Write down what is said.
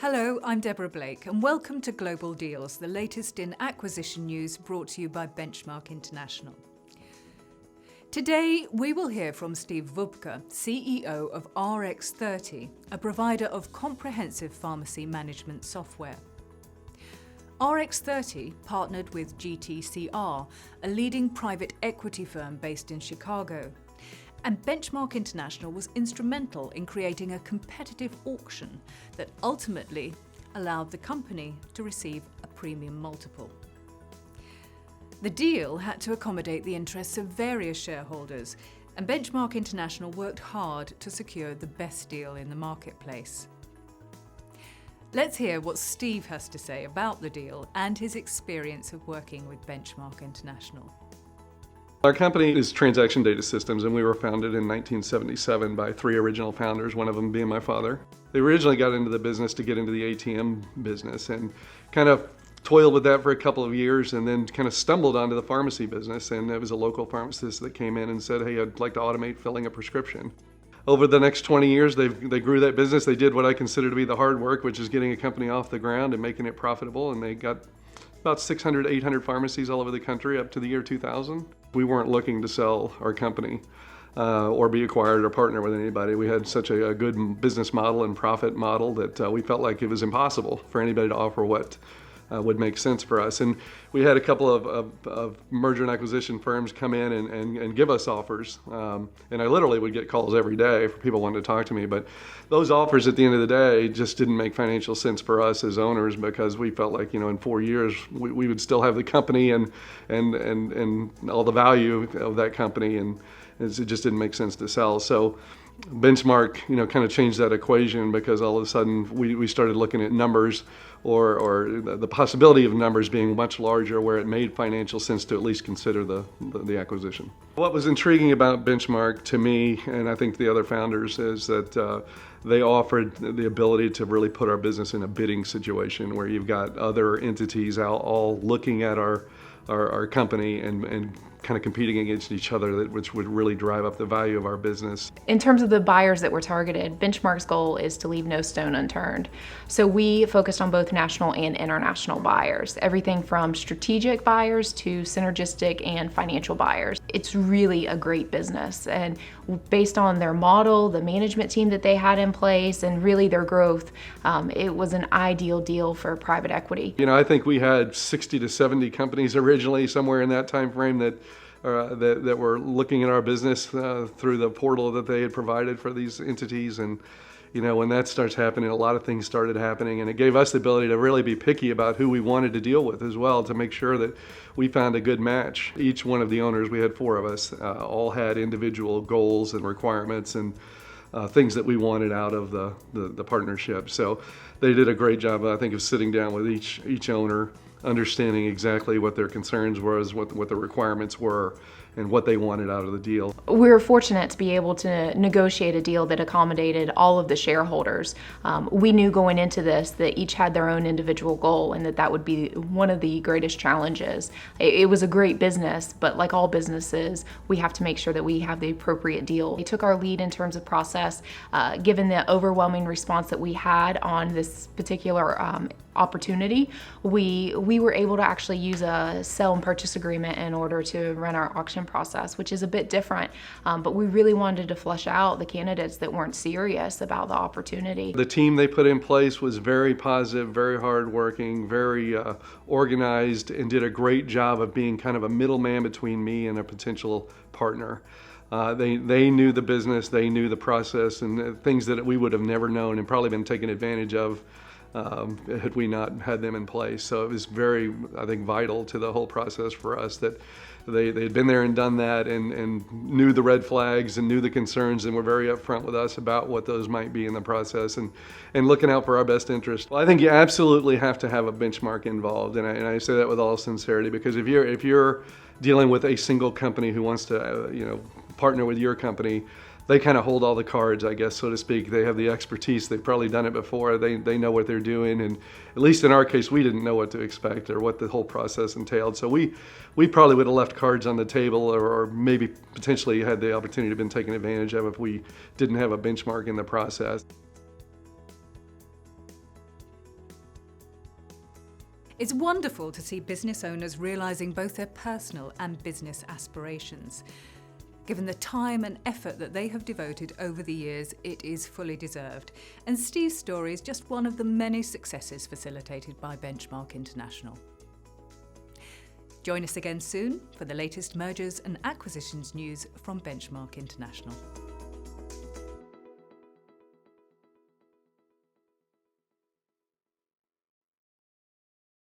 Hello, I'm Deborah Blake and welcome to Global Deals, the latest in acquisition news brought to you by Benchmark International. Today we will hear from Steve Wubka, CEO of RX30, a provider of comprehensive pharmacy management software. RX30 partnered with GTCR, a leading private equity firm based in Chicago. And Benchmark International was instrumental in creating a competitive auction that ultimately allowed the company to receive a premium multiple. The deal had to accommodate the interests of various shareholders, and Benchmark International worked hard to secure the best deal in the marketplace. Let's hear what Steve has to say about the deal and his experience of working with Benchmark International. Our company is Transaction Data Systems, and we were founded in 1977 by three original founders, one of them being my father. They originally got into the business to get into the ATM business and kind of toiled with that for a couple of years and then kind of stumbled onto the pharmacy business. And it was a local pharmacist that came in and said, hey, I'd like to automate filling a prescription. Over the next 20 years, they grew that business. They did what I consider to be the hard work, which is getting a company off the ground and making it profitable. And they got about 600, 800 pharmacies all over the country up to the year 2000. We weren't looking to sell our company or be acquired or partner with anybody. We had such a good business model and profit model that we felt like it was impossible for anybody to offer what would make sense for us. And we had a couple of merger and acquisition firms come in and give us offers. And I literally would get calls every day for people wanting to talk to me. But those offers at the end of the day just didn't make financial sense for us as owners, because we felt like, in 4 years we would still have the company and all the value of that company, and it just didn't make sense to sell. So Benchmark, kind of changed that equation, because all of a sudden we started looking at numbers or the possibility of numbers being much larger, where it made financial sense to at least consider the acquisition. What was intriguing about Benchmark to me, and I think the other founders, is that they offered the ability to really put our business in a bidding situation where you've got other entities out all looking at our company and kind of competing against each other, which would really drive up the value of our business. In terms of the buyers that were targeted, Benchmark's goal is to leave no stone unturned. So we focused on both national and international buyers, everything from strategic buyers to synergistic and financial buyers. It's really a great business, and based on their model, the management team that they had in place, and really their growth, it was an ideal deal for private equity. I think we had 60 to 70 companies originally, somewhere in that time frame, that were looking at our business through the portal that they had provided for these entities. And when that starts happening, a lot of things started happening, and it gave us the ability to really be picky about who we wanted to deal with as well, to make sure that we found a good match. Each one of the owners, we had 4 of us, all had individual goals and requirements and things that we wanted out of the partnership. So they did a great job, I think, of sitting down with each owner, understanding exactly what their concerns were, what the requirements were, and what they wanted out of the deal. We were fortunate to be able to negotiate a deal that accommodated all of the shareholders. We knew going into this that each had their own individual goal, and that would be one of the greatest challenges. It was a great business, but like all businesses, we have to make sure that we have the appropriate deal. They took our lead in terms of process. Given the overwhelming response that we had on this particular opportunity, we were able to actually use a sell and purchase agreement in order to run our auction process, which is a bit different, but we really wanted to flush out the candidates that weren't serious about the opportunity. The team they put in place was very positive, very hardworking, very organized, and did a great job of being kind of a middleman between me and a potential partner. They knew the business, they knew the process, and things that we would have never known and probably been taken advantage of had we not had them in place. So it was very, I think, vital to the whole process for us that they had been there and done that, and knew the red flags and knew the concerns, and were very upfront with us about what those might be in the process, and looking out for our best interest. Well, I think you absolutely have to have a benchmark involved, and I say that with all sincerity, because if you're dealing with a single company who wants to partner with your company, they kind of hold all the cards, I guess, so to speak. They have the expertise. They've probably done it before. They know what they're doing. And at least in our case, we didn't know what to expect or what the whole process entailed. So we probably would have left cards on the table, or maybe potentially had the opportunity to have been taken advantage of if we didn't have a benchmark in the process. It's wonderful to see business owners realising both their personal and business aspirations. Given the time and effort that they have devoted over the years, it is fully deserved. And Steve's story is just one of the many successes facilitated by Benchmark International. Join us again soon for the latest mergers and acquisitions news from Benchmark International.